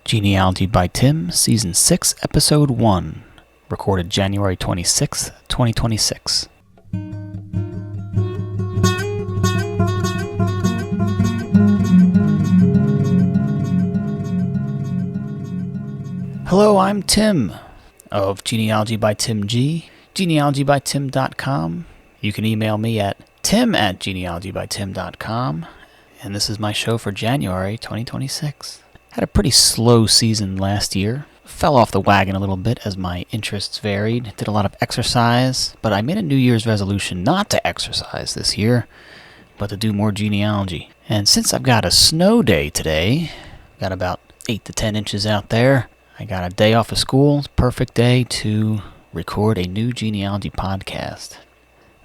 Genealogy by Tim, Season 6, Episode 1, recorded January 26, 2026. Hello, I'm Tim of Genealogy by Tim G, genealogybytim.com. You can email me at tim@genealogybytim.com, and this is my show for January 2026. Had a pretty slow season last year. Fell off the wagon a little bit as my interests varied. Did a lot of exercise, but I made a New Year's resolution not to exercise this year, but to do more genealogy. And since I've got a snow day today, got about 8 to 10 inches out there, I got a day off of school. It's a perfect day to record a new genealogy podcast.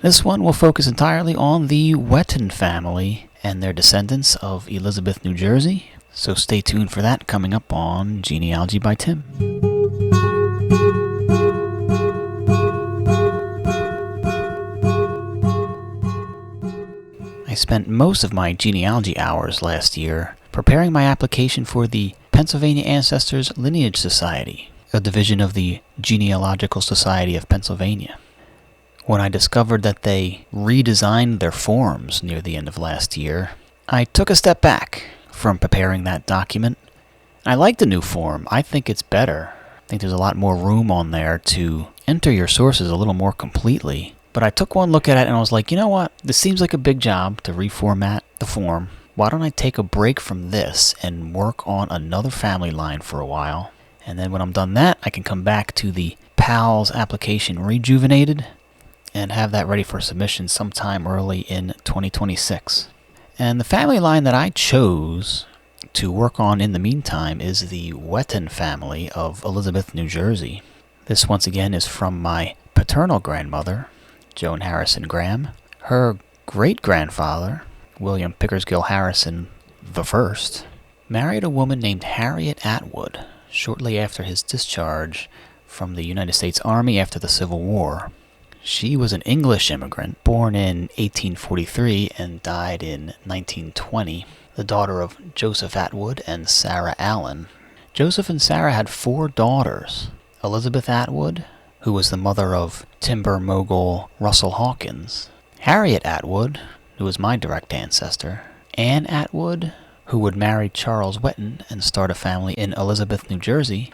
This one will focus entirely on the Wetton family and their descendants of Elizabeth, New Jersey. So stay tuned for that coming up on Genealogy by Tim. I spent most of my genealogy hours last year preparing my application for the Pennsylvania Ancestors Lineage Society, a division of the Genealogical Society of Pennsylvania. When I discovered that they redesigned their forms near the end of last year, I took a step back from preparing that document. I like the new form. I think it's better. I think there's a lot more room on there to enter your sources a little more completely. But I took one look at it and I was like, you know what? This seems like a big job to reformat the form. Why don't I take a break from this and work on another family line for a while? And then when I'm done that, I can come back to the PALS application rejuvenated and have that ready for submission sometime early in 2026. And the family line that I chose to work on in the meantime is the Wetton family of Elizabeth, New Jersey. This once again is from my paternal grandmother, Joan Harrison Graham. Her great-grandfather, William Pickersgill Harrison I, married a woman named Harriet Attwood shortly after his discharge from the United States Army after the Civil War. She was an English immigrant, born in 1843 and died in 1920, the daughter of Joseph Attwood and Sarah Allen. Joseph and Sarah had 4 daughters: Elizabeth Attwood, who was the mother of timber mogul Russell Hawkins; Harriet Attwood, who was my direct ancestor; Anne Attwood, who would marry Charles Wetton and start a family in Elizabeth, New Jersey;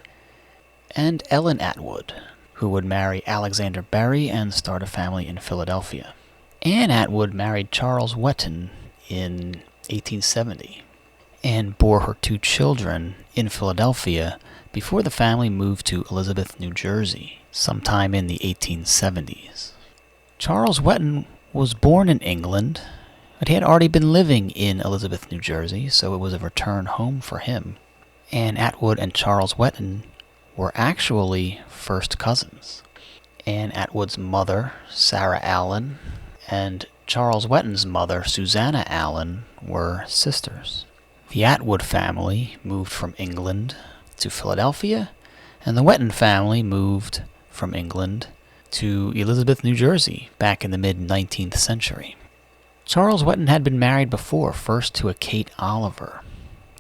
and Ellen Attwood, who would marry Alexander Berry and start a family in Philadelphia. Anne Attwood married Charles Wetton in 1870 and bore her 2 children in Philadelphia before the family moved to Elizabeth, New Jersey, sometime in the 1870s. Charles Wetton was born in England, but he had already been living in Elizabeth, New Jersey, so it was a return home for him. Anne Attwood and Charles Wetton were actually first cousins. Anne Attwood's mother, Sarah Allen, and Charles Wetton's mother, Susanna Allen, were sisters. The Attwood family moved from England to Philadelphia, and the Wetton family moved from England to Elizabeth, New Jersey, back in the mid-19th century. Charles Wetton had been married before, first to a Kate Oliver,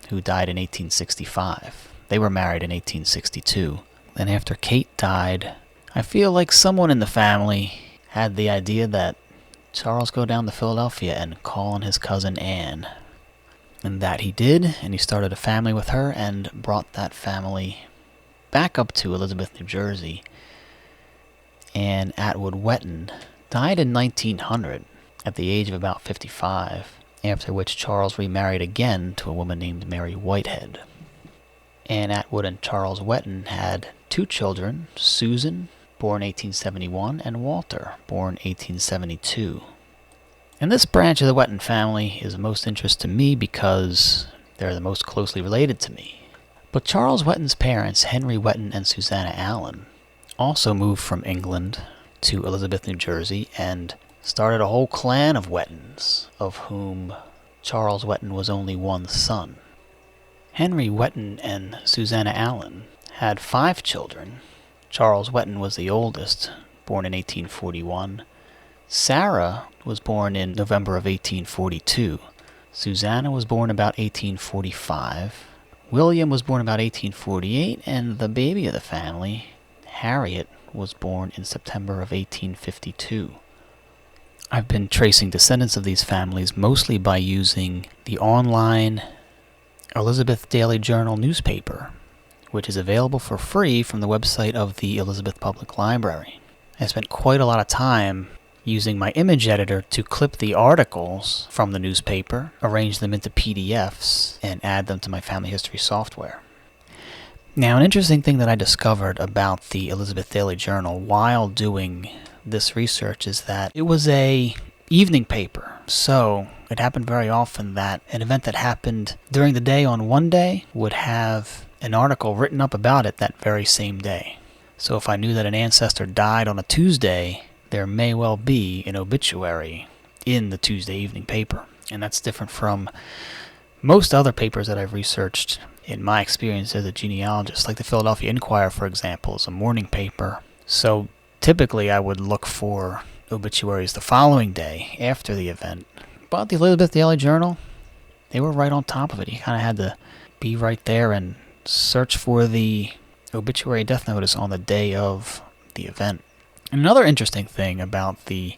who died in 1865. They were married in 1862. Then after Kate died, I feel like someone in the family had the idea that Charles go down to Philadelphia and call on his cousin Anne. And that he did, and he started a family with her and brought that family back up to Elizabeth, New Jersey. Anne Attwood Wetton died in 1900 at the age of about 55, after which Charles remarried again to a woman named Mary Whitehead. Anne Attwood and Charles Wetton had 2 children, Susan, born 1871, and Walter, born 1872. And this branch of the Wetton family is of most interest to me because they're the most closely related to me. But Charles Wetton's parents, Henry Wetton and Susanna Allen, also moved from England to Elizabeth, New Jersey, and started a whole clan of Wettons, of whom Charles Wetton was only one son. Henry Wetton and Susanna Allen had 5 children. Charles Wetton was the oldest, born in 1841. Sarah was born in November of 1842. Susanna was born about 1845. William was born about 1848, and the baby of the family, Harriet, was born in September of 1852. I've been tracing descendants of these families mostly by using the online Elizabeth Daily Journal newspaper, which is available for free from the website of the Elizabeth Public Library. I spent quite a lot of time using my image editor to clip the articles from the newspaper, arrange them into PDFs, and add them to my family history software. Now, an interesting thing that I discovered about the Elizabeth Daily Journal while doing this research is that it was a evening paper. So it happened very often that an event that happened during the day on one day would have an article written up about it that very same day. So if I knew that an ancestor died on a Tuesday, there may well be an obituary in the Tuesday evening paper. And that's different from most other papers that I've researched in my experience as a genealogist, like the Philadelphia Inquirer, for example, is a morning paper. So typically I would look for obituaries the following day after the event. But the Elizabeth Daily Journal, they were right on top of it. You kind of had to be right there and search for the obituary death notice on the day of the event. Another interesting thing about the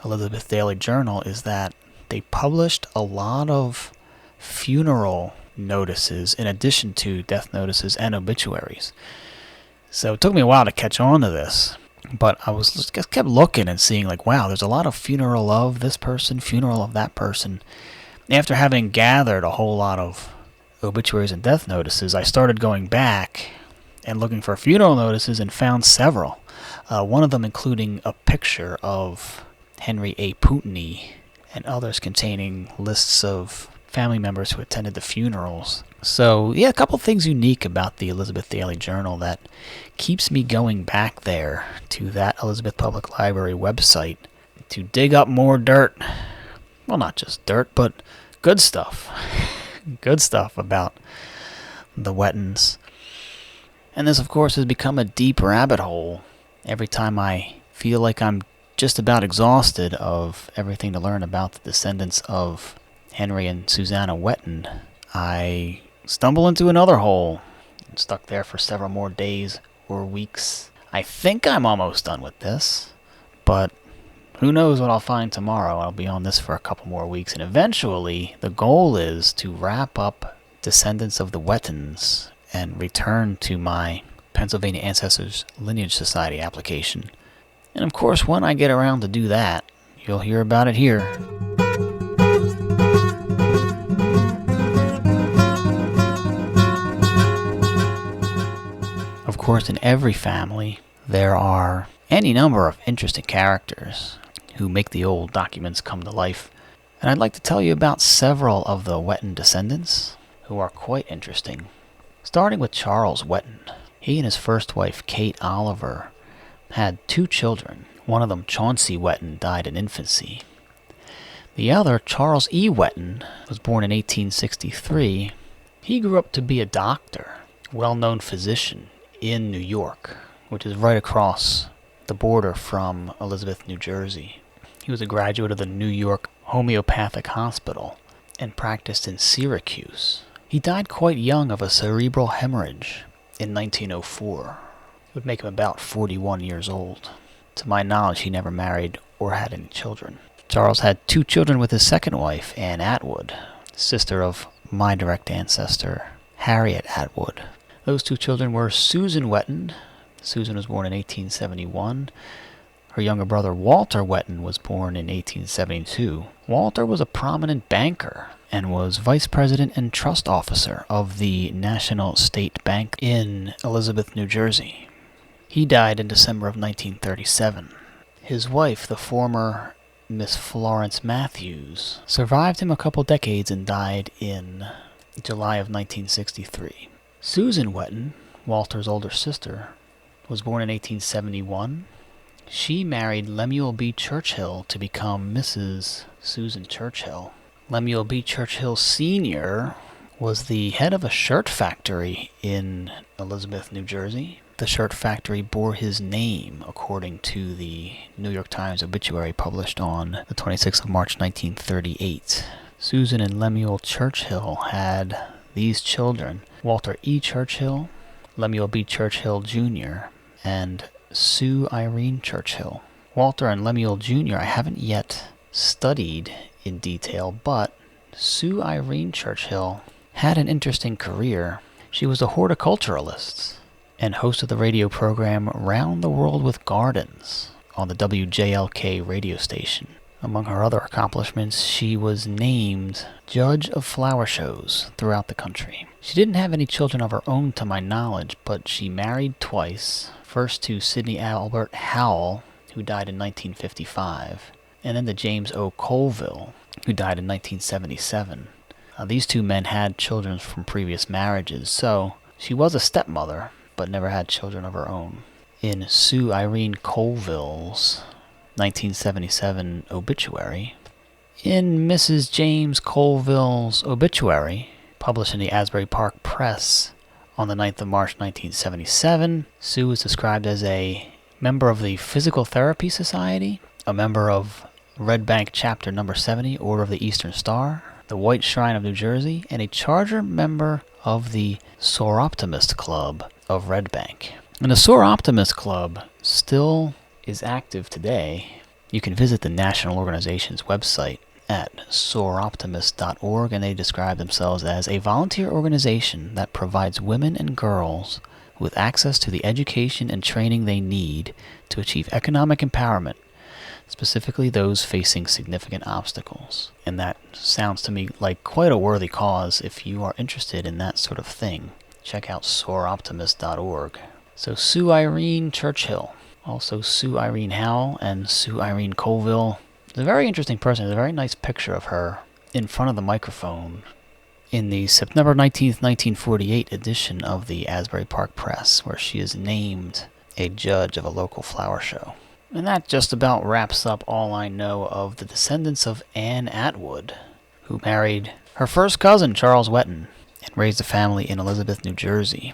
Elizabeth Daily Journal is that they published a lot of funeral notices in addition to death notices and obituaries. So it took me a while to catch on to this, but I just kept looking and seeing like, wow, there's a lot of funeral of this person, funeral of that person. After having gathered a whole lot of obituaries and death notices, I started going back and looking for funeral notices and found several. One of them including a picture of Henry A. Putney and others containing lists of family members who attended the funerals. So, yeah, a couple things unique about the Elizabeth Daily Journal that keeps me going back there to that Elizabeth Public Library website to dig up more dirt. Well, not just dirt, but good stuff. Good stuff about the Wettons. And this, of course, has become a deep rabbit hole. Every time I feel like I'm just about exhausted of everything to learn about the descendants of Henry and Susanna Wetton, I stumble into another hole. I'm stuck there for several more days or weeks. I think I'm almost done with this, but who knows what I'll find tomorrow. I'll be on this for a couple more weeks, and eventually the goal is to wrap up Descendants of the Wettons and return to my Pennsylvania Ancestors Lineage Society application. And of course, when I get around to do that, you'll hear about it here. Of course, in every family, there are any number of interesting characters who make the old documents come to life. And I'd like to tell you about several of the Wetton descendants who are quite interesting. Starting with Charles Wetton. He and his first wife, Kate Oliver, had 2 children. One of them, Chauncey Wetton, died in infancy. The other, Charles E. Wetton, was born in 1863. He grew up to be a doctor, well-known physician in New York, which is right across the border from Elizabeth, New Jersey. He was a graduate of the New York Homeopathic Hospital and practiced in Syracuse. He died quite young of a cerebral hemorrhage in 1904. It would make him about 41 years old. To my knowledge, he never married or had any children. Charles had 2 children with his second wife, Anne Attwood, sister of my direct ancestor, Harriet Attwood. Those 2 children were Susan Wetton. Susan was born in 1871. Her younger brother, Walter Wetton, was born in 1872. Walter was a prominent banker and was vice president and trust officer of the National State Bank in Elizabeth, New Jersey. He died in December of 1937. His wife, the former Miss Florence Matthews, survived him a couple decades and died in July of 1963. Susan Wetton, Walter's older sister, was born in 1871. She married Lemuel B. Churchill to become Mrs. Susan Churchill. Lemuel B. Churchill Sr. was the head of a shirt factory in Elizabeth, New Jersey. The shirt factory bore his name, according to the New York Times obituary published on the 26th of March, 1938. Susan and Lemuel Churchill had these children, Walter E. Churchill, Lemuel B. Churchill Jr., and Sue Irene Churchill. Walter and Lemuel Jr. I haven't yet studied in detail, but Sue Irene Churchill had an interesting career. She was a horticulturalist and hosted the radio program Round the World with Gardens on the WJLK radio station. Among her other accomplishments, she was named Judge of Flower Shows throughout the country. She didn't have any children of her own to my knowledge, but she married twice, first to Sidney Albert Howell, who died in 1955, and then to James O. Colville, who died in 1977. These two men had children from previous marriages, so she was a stepmother, but never had children of her own. In Sue Irene Colville's 1977 obituary, in Mrs. James Colville's obituary, published in the Asbury Park Press on the 9th of March 1977, Sue is described as a member of the Physical Therapy Society, a member of Red Bank Chapter No. 70, Order of the Eastern Star, the White Shrine of New Jersey, and a charter member of the Soroptimist Club of Red Bank. And the Soroptimist Club still is active today. You can visit the national organization's website at soroptimist.org, and they describe themselves as a volunteer organization that provides women and girls with access to the education and training they need to achieve economic empowerment, specifically those facing significant obstacles. And that sounds to me like quite a worthy cause. If you are interested in that sort of thing, check out soroptimist.org. So Sue Irene Churchill, also Sue Irene Howell and Sue Irene Colville. It's a very interesting person. There's a very nice picture of her in front of the microphone in the September 19th, 1948 edition of the Asbury Park Press, where she is named a judge of a local flower show. And that just about wraps up all I know of the descendants of Anne Attwood, who married her first cousin, Charles Wetton, and raised a family in Elizabeth, New Jersey.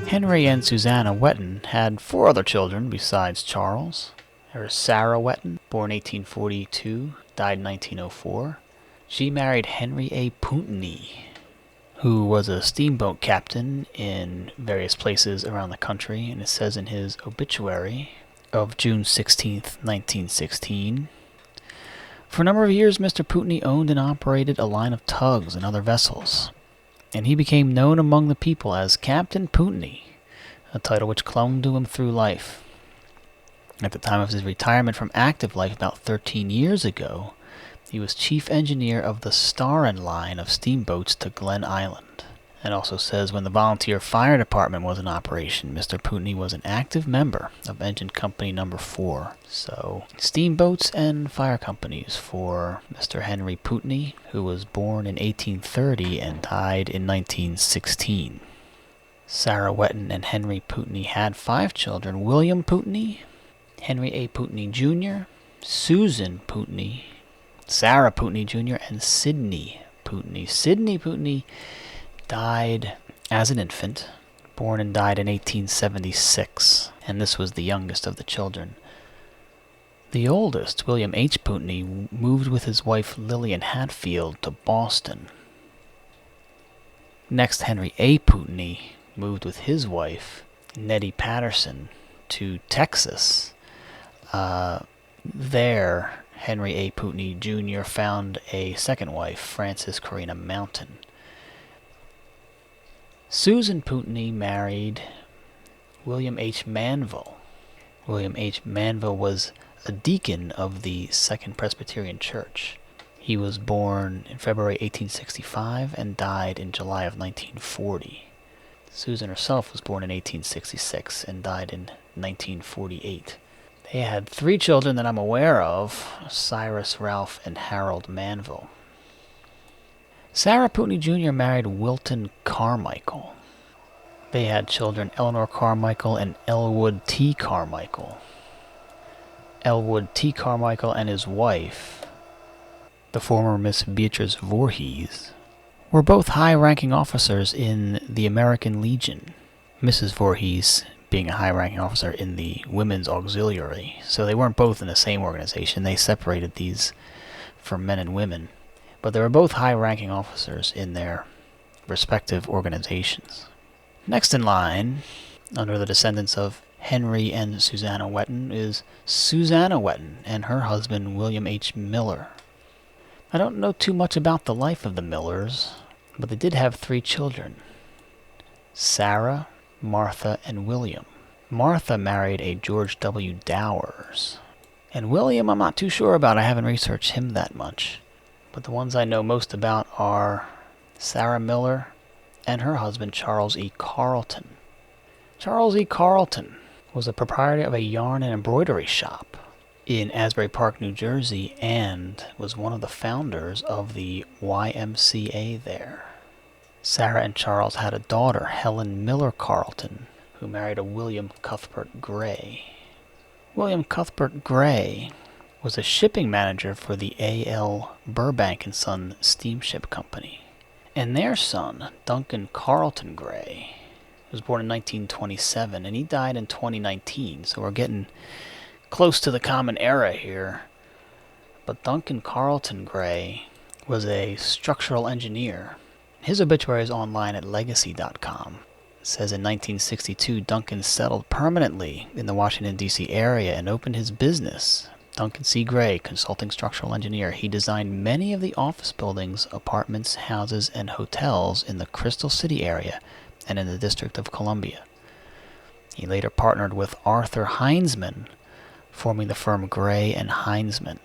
Henry and Susanna Wetton had 4 other children besides Charles. There was Sarah Wetton, born 1842, died 1904. She married Henry A. Puntney, who was a steamboat captain in various places around the country, and it says in his obituary of June 16th, 1916, for a number of years Mr. Puntney owned and operated a line of tugs and other vessels, and he became known among the people as Captain Puntney, a title which clung to him through life. At the time of his retirement from active life about 13 years ago, he was chief engineer of the Starin line of steamboats to Glen Island. It also says when the volunteer fire department was in operation, Mr. Puntney was an active member of Engine Company No. 4. So, steamboats and fire companies for Mr. Henry Puntney, who was born in 1830 and died in 1916. Sarah Wetton and Henry Puntney had 5 children: William Puntney, Henry A. Puntney Jr., Susan Puntney, Sarah Puntney Jr., and Sidney Puntney. Sidney Puntney died as an infant, born and died in 1876, and this was the youngest of the children. The oldest, William H. Puntney, moved with his wife Lillian Hatfield to Boston. Next, Henry A. Puntney moved with his wife, Nettie Patterson, to Texas. There, Henry A. Puntney Jr. found a second wife, Frances Corina Mountain. Susan Puntney married William H. Manville. William H. Manville was a deacon of the Second Presbyterian Church. He was born in February 1865 and died in July of 1940. Susan herself was born in 1866 and died in 1948. They had 3 children that I'm aware of: Cyrus, Ralph, and Harold Manville. Sarah Puntney Jr. married Wilton Carmichael. They had children Eleanor Carmichael and Elwood T. Carmichael. Elwood T. Carmichael and his wife, the former Miss Beatrice Voorhees, were both high-ranking officers in the American Legion. Mrs. Voorhees being a high-ranking officer in the Women's Auxiliary. So they weren't both in the same organization. They separated these for men and women. But they were both high-ranking officers in their respective organizations. Next in line, under the descendants of Henry and Susanna Wetton, is Susanna Wetton and her husband William H. Miller. I don't know too much about the life of the Millers, but they did have 3 children: Sarah, Martha, and William. Martha married a George W. Dowers. And William I'm not too sure about. I haven't researched him that much. But the ones I know most about are Sarah Miller and her husband Charles E. Carleton. Charles E. Carleton was the proprietor of a yarn and embroidery shop in Asbury Park, New Jersey, and was one of the founders of the YMCA there. Sarah and Charles had a daughter, Helen Miller Carleton, who married a William Cuthbert Gray. William Cuthbert Gray was a shipping manager for the A.L. Burbank & Son Steamship Company. And their son, Duncan Carleton Gray, was born in 1927, and he died in 2019, so we're getting close to the common era here. But Duncan Carleton Gray was a structural engineer. His obituary is online at legacy.com. It says in 1962, Duncan settled permanently in the Washington, D.C. area and opened his business. Duncan C. Gray, consulting structural engineer. He designed many of the office buildings, apartments, houses, and hotels in the Crystal City area and in the District of Columbia. He later partnered with Arthur Heinzman, forming the firm Gray and Heinzman.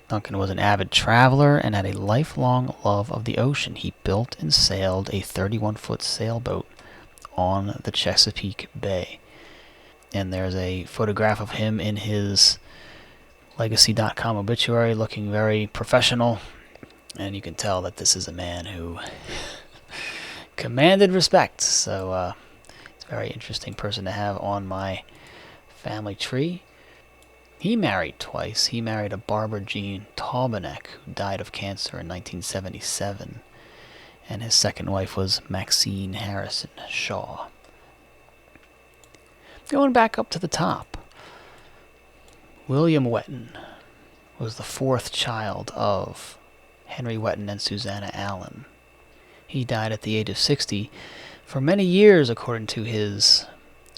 Duncan was an avid traveler and had a lifelong love of the ocean. He built and sailed a 31-foot sailboat on the Chesapeake Bay. And there's a photograph of him in his Legacy.com obituary, looking very professional. And you can tell that this is a man who commanded respect. So it's a very interesting person to have on my family tree. He married twice. He married a Barbara Jean Taubeneck, who died of cancer in 1977. And his second wife was Maxine Harrison Shaw. Going back up to the top, William Wetton was the 4th child of Henry Wetton and Susanna Allen. He died at the age of 60. For many years, according to his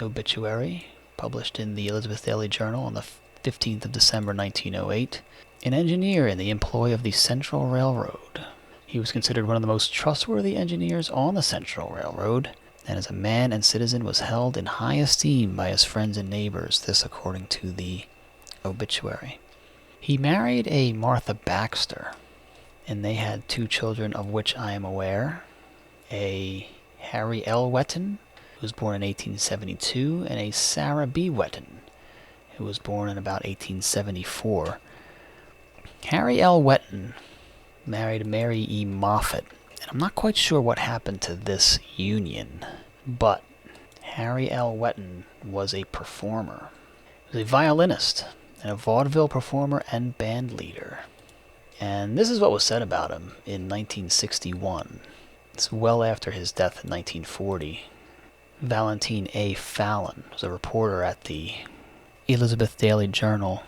obituary, published in the Elizabeth Daily Journal on the 15th of December 1908, an engineer in the employ of the Central Railroad. He was considered one of the most trustworthy engineers on the Central Railroad, and as a man and citizen was held in high esteem by his friends and neighbors, this according to the obituary. He married a Martha Baxter, and they had 2 children of which I am aware. A Harry L. Wetton, who was born in 1872, and a Sarah B. Wetton, who was born in about 1874. Harry L. Wetton married Mary E. Moffett, and I'm not quite sure what happened to this union, but Harry L. Wetton was a performer. He was a violinist and a vaudeville performer and band leader. And this is what was said about him in 1961. It's well after his death in 1940. Valentine A. Fallon was a reporter at the Elizabeth Daily Journal,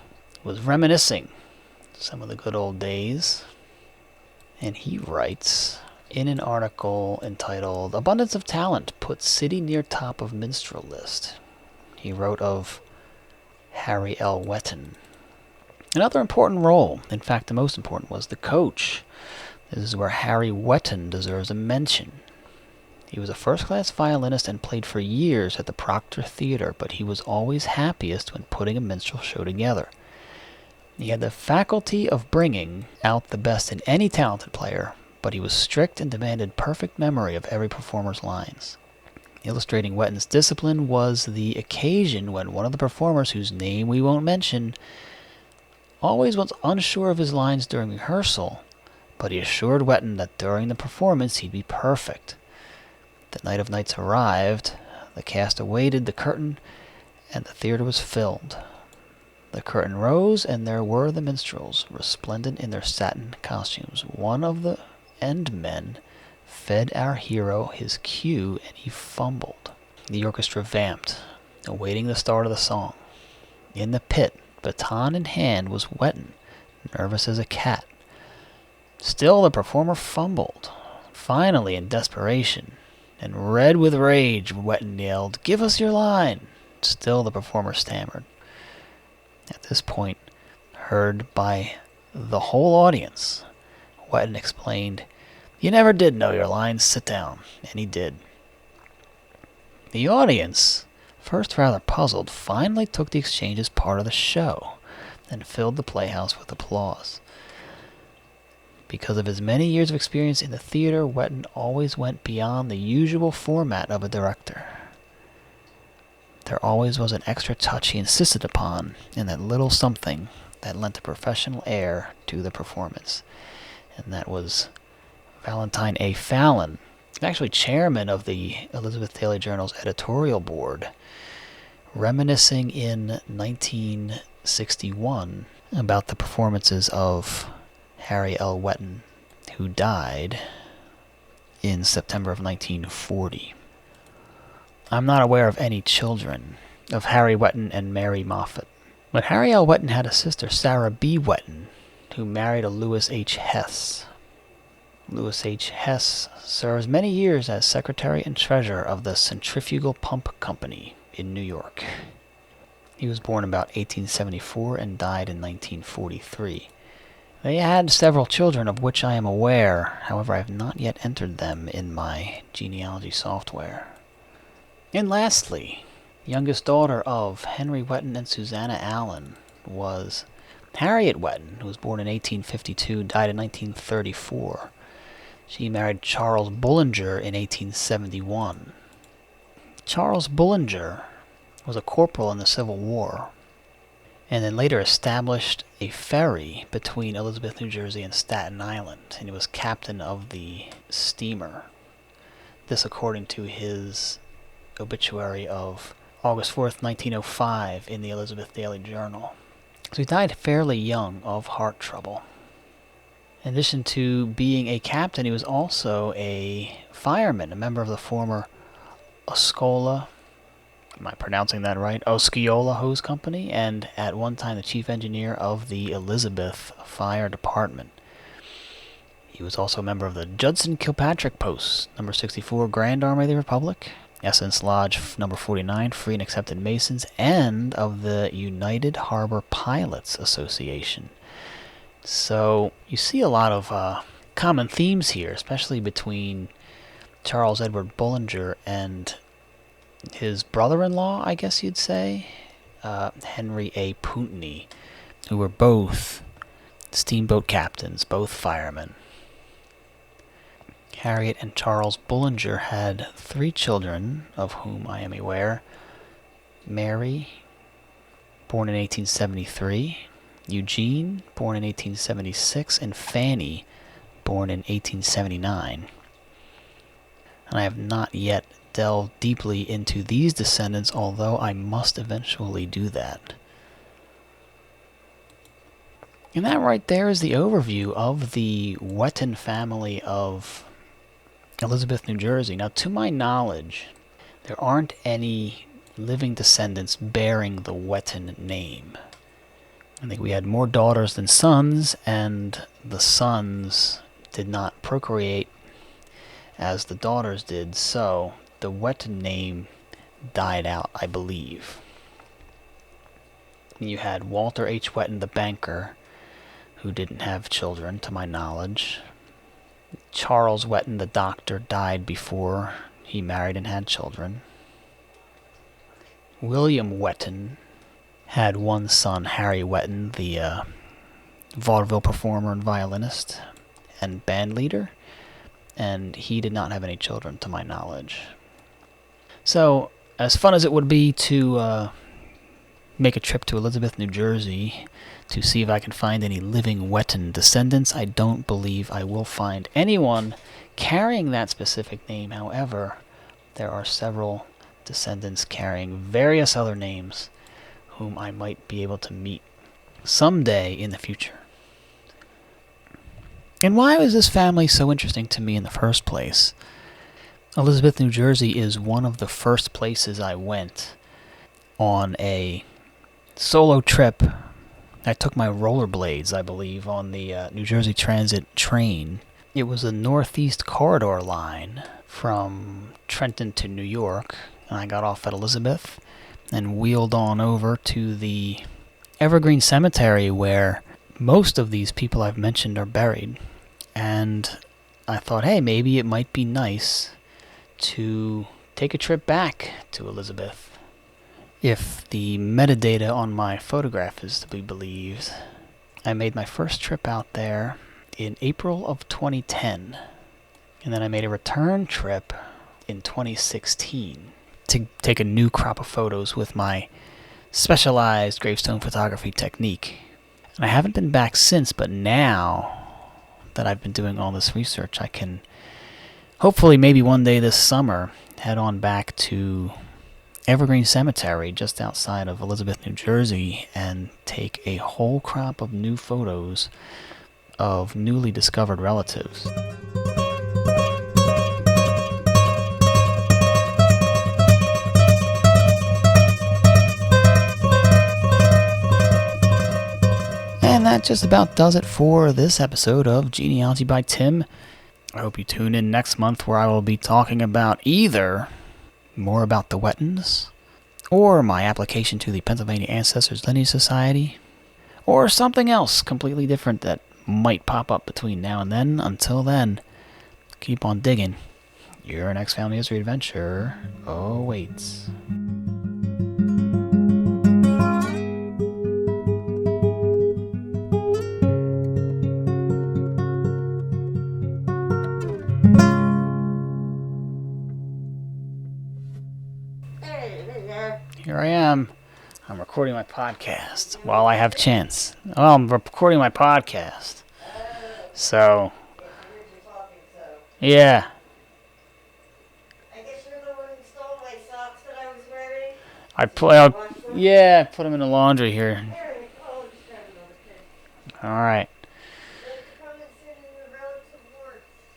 was reminiscing some of the good old days. And he writes in an article entitled "Abundance of Talent Puts City Near Top of Minstrel List." He wrote of Harry L. Wetton. Another important role, in fact the most important, was the coach. This is where Harry Wetton deserves a mention. He was a first-class violinist and played for years at the Proctor Theater, but he was always happiest when putting a minstrel show together. He had the faculty of bringing out the best in any talented player, but he was strict and demanded perfect memory of every performer's lines. Illustrating Wetton's discipline was the occasion when one of the performers, whose name we won't mention, always was unsure of his lines during rehearsal, but he assured Wetton that during the performance he'd be perfect. The night of nights arrived, the cast awaited the curtain, and the theater was filled. The curtain rose, and there were the minstrels, resplendent in their satin costumes. One of the end men fed our hero his cue, and he fumbled. The orchestra vamped. awaiting the start of the song. In the pit, baton in hand, was Wetton, nervous as a cat. Still the performer fumbled. Finally, in desperation, and red with rage, Wetton yelled, "Give us your line!" Still the performer stammered. At this point, heard by the whole audience, Wetton explained, "You never did know your lines, sit down." And he did. The audience, first rather puzzled, finally took the exchange as part of the show and filled the playhouse with applause. Because of his many years of experience in the theater, Wetton always went beyond the usual format of a director. There always was an extra touch he insisted upon, and that little something that lent a professional air to the performance. And that was Valentine A. Fallon, actually chairman of the Elizabeth Daily Journal's editorial board, reminiscing in 1961 about the performances of Harry L. Wetton, who died in September of 1940. I'm not aware of any children of Harry Wetton and Mary Moffat, but Harry L. Wetton had a sister, Sarah B. Wetton, who married a Lewis H. Hess. Lewis H. Hess served many years as secretary and treasurer of the Centrifugal Pump Company in New York. He was born about 1874 and died in 1943. They had several children of which I am aware, however I have not yet entered them in my genealogy software. And lastly, the youngest daughter of Henry Wetton and Susanna Allen was Harriet Wetton, who was born in 1852, died in 1934. She married Charles Bullinger in 1871. Charles Bullinger was a corporal in the Civil War, and then later established a ferry between Elizabeth, New Jersey and Staten Island, and he was captain of the steamer. This according to his obituary of August 4th, 1905 in the Elizabeth Daily Journal. So he died fairly young of heart trouble. In addition to being a captain, he was also a fireman, a member of the former Osceola, am I pronouncing that right? Osceola Hose Company, and at one time the chief engineer of the Elizabeth Fire Department. He was also a member of the Judson Kilpatrick Post, number 64, Grand Army of the Republic, Essence Lodge, number 49, Free and Accepted Masons, and of the United Harbor Pilots Association. So you see a lot of common themes here, especially between Charles Edward Bullinger and his brother-in-law, I guess you'd say, Henry A. Pountney, who were both steamboat captains, both firemen. Harriet and Charles Bullinger had 3 children, of whom I am aware. Mary, born in 1873, Eugene, born in 1876, and Fanny, born in 1879. And I have not yet delved deeply into these descendants, although I must eventually do that. And that right there is the overview of the Wetton family of Elizabeth, New Jersey. Now, to my knowledge, there aren't any living descendants bearing the Wetton name. I think we had more daughters than sons, and the sons did not procreate as the daughters did, so the Wetton name died out, I believe. You had Walter H. Wetton, the banker, who didn't have children, to my knowledge. Charles Wetton, the doctor, died before he married and had children. William Wetton had one son, Harry Wetton, the vaudeville performer and violinist and band leader, and he did not have any children, to my knowledge. So, as fun as it would be to make a trip to Elizabeth, New Jersey, to see if I can find any living Wetton descendants, I don't believe I will find anyone carrying that specific name. However, there are several descendants carrying various other names whom I might be able to meet someday in the future. And why was this family so interesting to me in the first place? Elizabeth, New Jersey is one of the first places I went on a solo trip. I took my rollerblades, I believe, on the New Jersey Transit train. It was a Northeast Corridor line from Trenton to New York, and I got off at Elizabeth and wheeled on over to the Evergreen Cemetery where most of these people I've mentioned are buried. And I thought, hey, maybe it might be nice to take a trip back to Elizabeth. If the metadata on my photograph is to be believed, I made my first trip out there in April of 2010. And then I made a return trip in 2016 to take a new crop of photos with my specialized gravestone photography technique. And I haven't been back since, but now that I've been doing all this research, I can hopefully maybe one day this summer head on back to Evergreen Cemetery just outside of Elizabeth, New Jersey, and take a whole crop of new photos of newly discovered relatives. And that just about does it for this episode of Genealogy by Tim. I hope you tune in next month where I will be talking about either more about the Wettons, or my application to the Pennsylvania Ancestors Lineage Society, or something else completely different that might pop up between now and then. Until then, keep on digging. Your next family history adventure awaits. Here I am. I'm recording my podcast while I have chance. Well, I'm recording my podcast. So, yeah. I guess you're the one who stole my socks that I was wearing. I put them in the laundry here. All right.